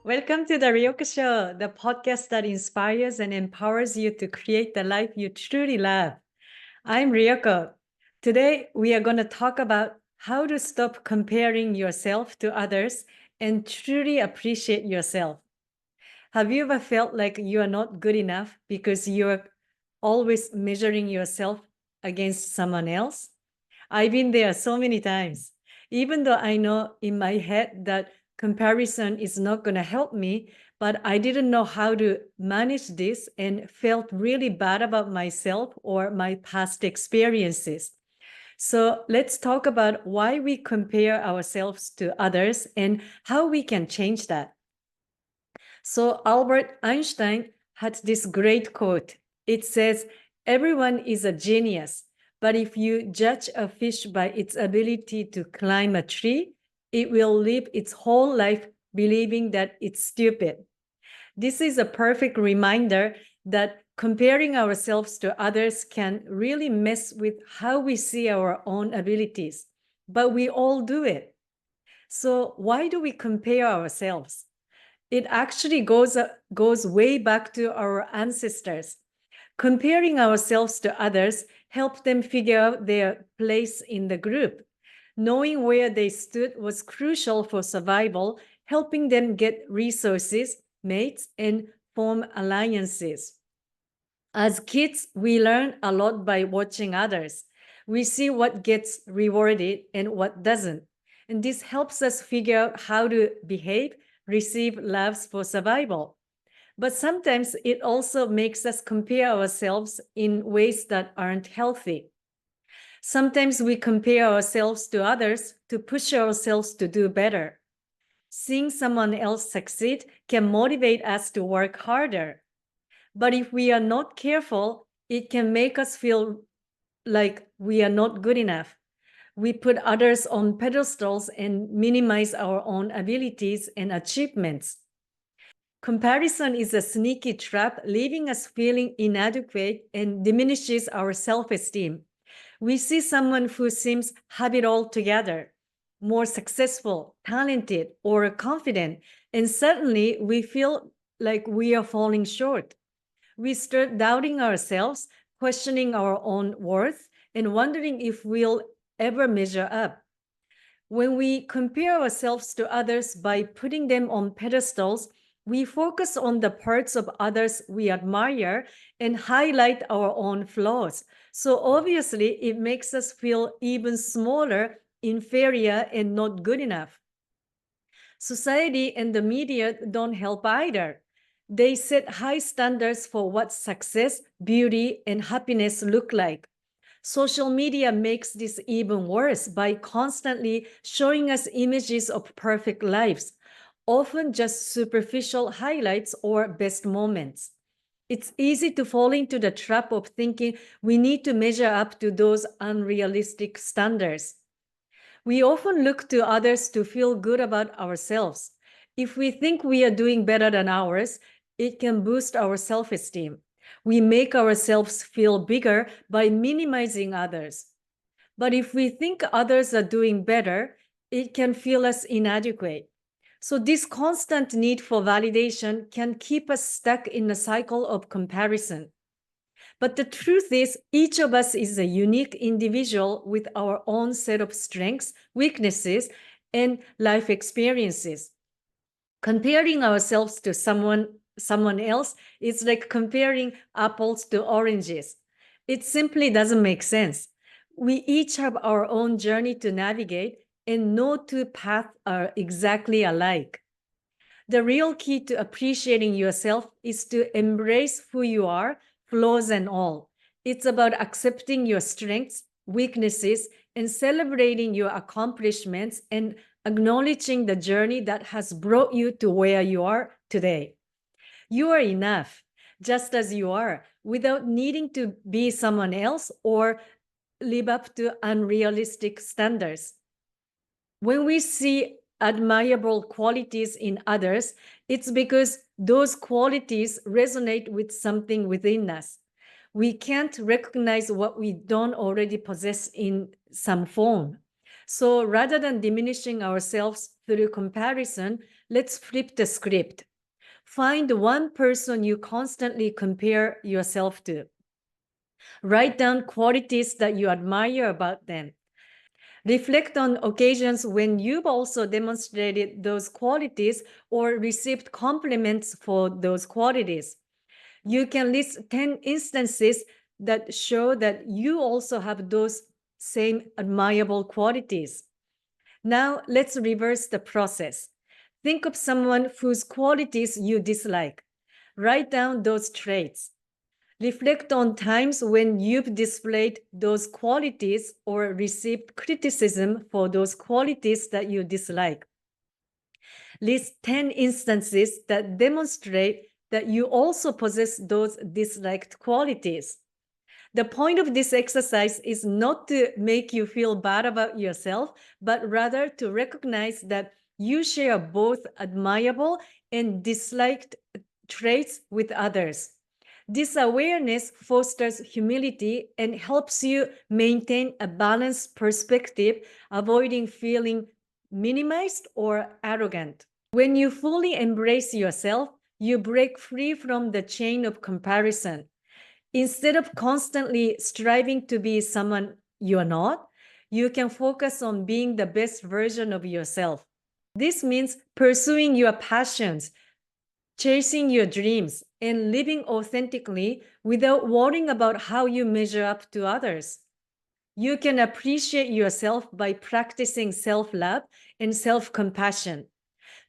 Welcome to the Ryoko Show, the podcast that inspires and empowers you to create the life you truly love. I'm Ryoko. Today, we are going to talk about how to stop comparing yourself to others and truly appreciate yourself. Have you ever felt like you are not good enough because you're always measuring yourself against someone else? I've been there so many times. Even though I know in my head that comparison is not going to help me, but I didn't know how to manage this and felt really bad about myself or my past experiences. So let's talk about why we compare ourselves to others and how we can change that. So Albert Einstein had this great quote. It says, "Everyone is a genius, but if you judge a fish by its ability to climb a tree, it will live its whole life believing that it's stupid." This is a perfect reminder that comparing ourselves to others can really mess with how we see our own abilities, but we all do it. So why do we compare ourselves? It actually goes way back to our ancestors. Comparing ourselves to others helped them figure out their place in the group. Knowing where they stood was crucial for survival, helping them get resources, mates, and form alliances. As kids, we learn a lot by watching others. We see what gets rewarded and what doesn't. And this helps us figure out how to behave, receive loves for survival. But sometimes it also makes us compare ourselves in ways that aren't healthy. Sometimes we compare ourselves to others to push ourselves to do better. Seeing someone else succeed can motivate us to work harder. But if we are not careful, it can make us feel like we are not good enough. We put others on pedestals and minimize our own abilities and achievements. Comparison is a sneaky trap, leaving us feeling inadequate and diminishes our self-esteem. We see someone who seems have it all together, more successful, talented, or confident, and suddenly we feel like we are falling short. We start doubting ourselves, questioning our own worth, and wondering if we'll ever measure up. When we compare ourselves to others by putting them on pedestals, we focus on the parts of others we admire and highlight our own flaws. So obviously, it makes us feel even smaller, inferior, and not good enough. Society and the media don't help either. They set high standards for what success, beauty, and happiness look like. Social media makes this even worse by constantly showing us images of perfect lives, often just superficial highlights or best moments. It's easy to fall into the trap of thinking we need to measure up to those unrealistic standards. We often look to others to feel good about ourselves. If we think we are doing better than ours, it can boost our self-esteem. We make ourselves feel bigger by minimizing others. But if we think others are doing better, it can feel us inadequate. So this constant need for validation can keep us stuck in a cycle of comparison. But the truth is, each of us is a unique individual with our own set of strengths, weaknesses, and life experiences. Comparing ourselves to someone else is like comparing apples to oranges. It simply doesn't make sense. We each have our own journey to navigate, and no two paths are exactly alike. The real key to appreciating yourself is to embrace who you are, flaws and all. It's about accepting your strengths, weaknesses, and celebrating your accomplishments and acknowledging the journey that has brought you to where you are today. You are enough, just as you are, without needing to be someone else or live up to unrealistic standards. When we see admirable qualities in others, it's because those qualities resonate with something within us. We can't recognize what we don't already possess in some form. So rather than diminishing ourselves through comparison, let's flip the script. Find one person you constantly compare yourself to. Write down qualities that you admire about them. Reflect on occasions when you've also demonstrated those qualities or received compliments for those qualities. You can list 10 instances that show that you also have those same admirable qualities. Now, let's reverse the process. Think of someone whose qualities you dislike. Write down those traits. Reflect on times when you've displayed those qualities or received criticism for those qualities that you dislike. List 10 instances that demonstrate that you also possess those disliked qualities. The point of this exercise is not to make you feel bad about yourself, but rather to recognize that you share both admirable and disliked traits with others. This awareness fosters humility and helps you maintain a balanced perspective, avoiding feeling minimized or arrogant. When you fully embrace yourself, you break free from the chain of comparison. Instead of constantly striving to be someone you are not, you can focus on being the best version of yourself. This means pursuing your passions, chasing your dreams, and living authentically without worrying about how you measure up to others. You can appreciate yourself by practicing self-love and self-compassion.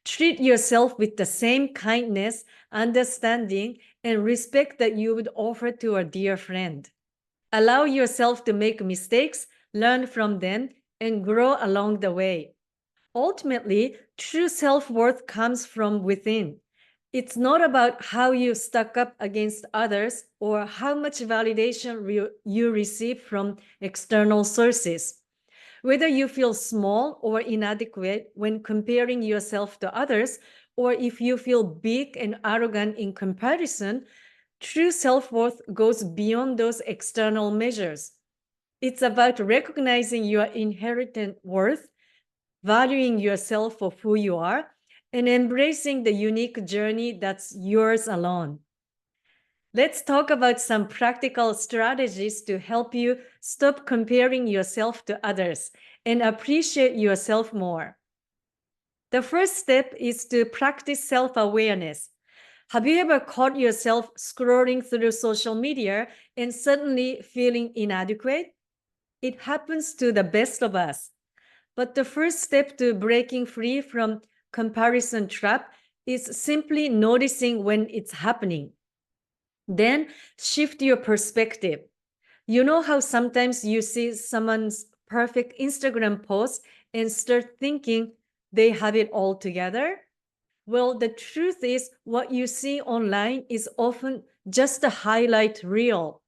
Treat yourself with the same kindness, understanding, and respect that you would offer to a dear friend. Allow yourself to make mistakes, learn from them, and grow along the way. Ultimately, true self-worth comes from within. It's not about how you stack up against others or how much validation you receive from external sources. Whether you feel small or inadequate when comparing yourself to others, or if you feel big and arrogant in comparison, true self-worth goes beyond those external measures. It's about recognizing your inherent worth, valuing yourself for who you are, and embracing the unique journey that's yours alone. Let's talk about some practical strategies to help you stop comparing yourself to others and appreciate yourself more. The first step is to practice self-awareness. Have you ever caught yourself scrolling through social media and suddenly feeling inadequate? It happens to the best of us. But the first step to breaking free from comparison trap is simply noticing when it's happening. Then shift your perspective. You know how sometimes you see someone's perfect Instagram post and start thinking they have it all together? Well, the truth is what you see online is often just a highlight reel.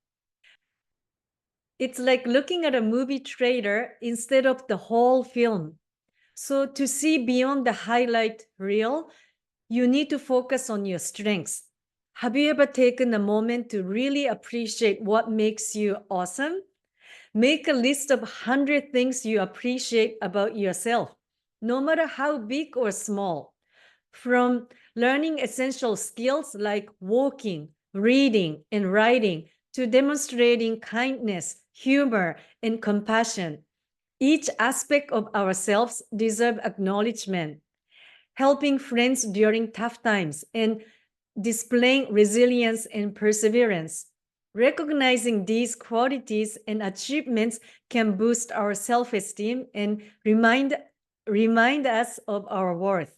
It's like looking at a movie trailer instead of the whole film. So to see beyond the highlight reel, you need to focus on your strengths. Have you ever taken a moment to really appreciate what makes you awesome? Make a list of 100 things you appreciate about yourself, no matter how big or small. From learning essential skills like walking, reading, and writing, to demonstrating kindness, humor, and compassion. Each aspect of ourselves deserves acknowledgement. Helping friends during tough times and displaying resilience and perseverance. Recognizing these qualities and achievements can boost our self-esteem and remind us of our worth.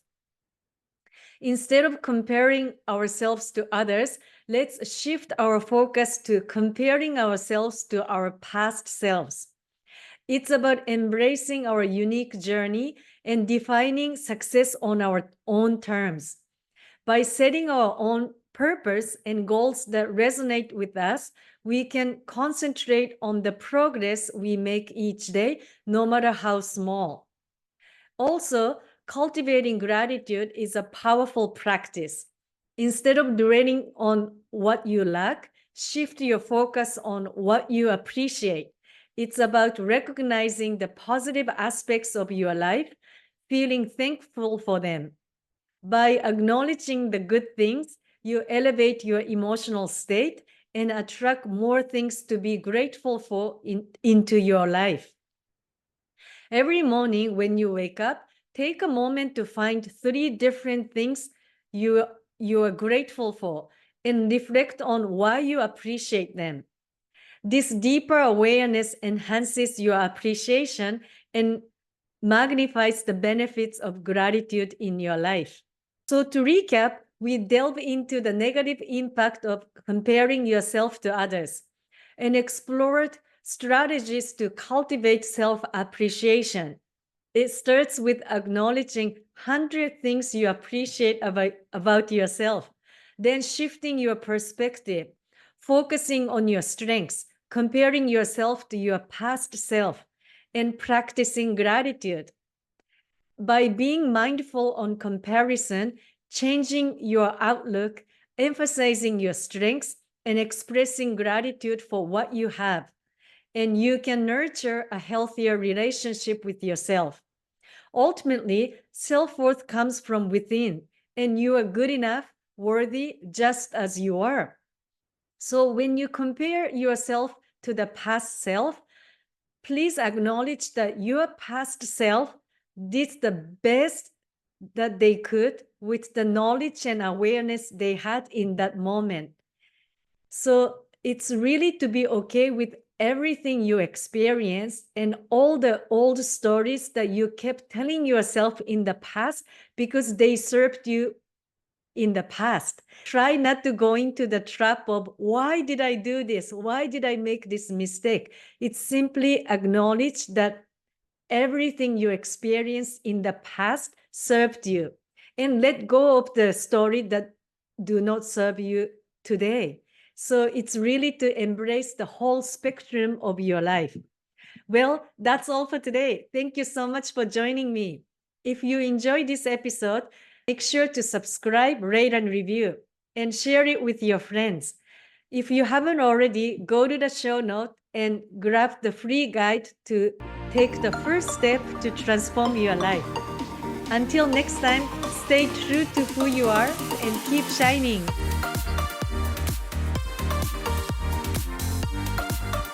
Instead of comparing ourselves to others, let's shift our focus to comparing ourselves to our past selves. It's about embracing our unique journey and defining success on our own terms. By setting our own purpose and goals that resonate with us, we can concentrate on the progress we make each day, no matter how small. Also, cultivating gratitude is a powerful practice. Instead of dwelling on what you lack, shift your focus on what you appreciate. It's about recognizing the positive aspects of your life, feeling thankful for them. By acknowledging the good things, you elevate your emotional state and attract more things to be grateful for into your life. Every morning when you wake up, take a moment to find 3 different things you are grateful for and reflect on why you appreciate them. This deeper awareness enhances your appreciation and magnifies the benefits of gratitude in your life. So to recap, we delve into the negative impact of comparing yourself to others and explored strategies to cultivate self-appreciation. It starts with acknowledging 100 things you appreciate about yourself, then shifting your perspective, focusing on your strengths, comparing yourself to your past self, and practicing gratitude. By being mindful on comparison, changing your outlook, emphasizing your strengths, and expressing gratitude for what you have, and you can nurture a healthier relationship with yourself. Ultimately, self-worth comes from within, and you are good enough, worthy, just as you are. So when you compare yourself to the past self, please acknowledge that your past self did the best that they could with the knowledge and awareness they had in that moment. So it's really to be okay with everything you experienced and all the old stories that you kept telling yourself in the past because they served you in the past. Try not to go into the trap of, why did I do this? Why did I make this mistake? It's simply acknowledge that everything you experienced in the past served you, and let go of the story that do not serve you today. So it's really to embrace the whole spectrum of your life. Well, that's all for today. Thank you so much for joining me. If you enjoyed this episode, make sure to subscribe, rate, and review, and share it with your friends. If you haven't already, go to the show note and grab the free guide to take the first step to transform your life. Until next time, stay true to who you are and keep shining.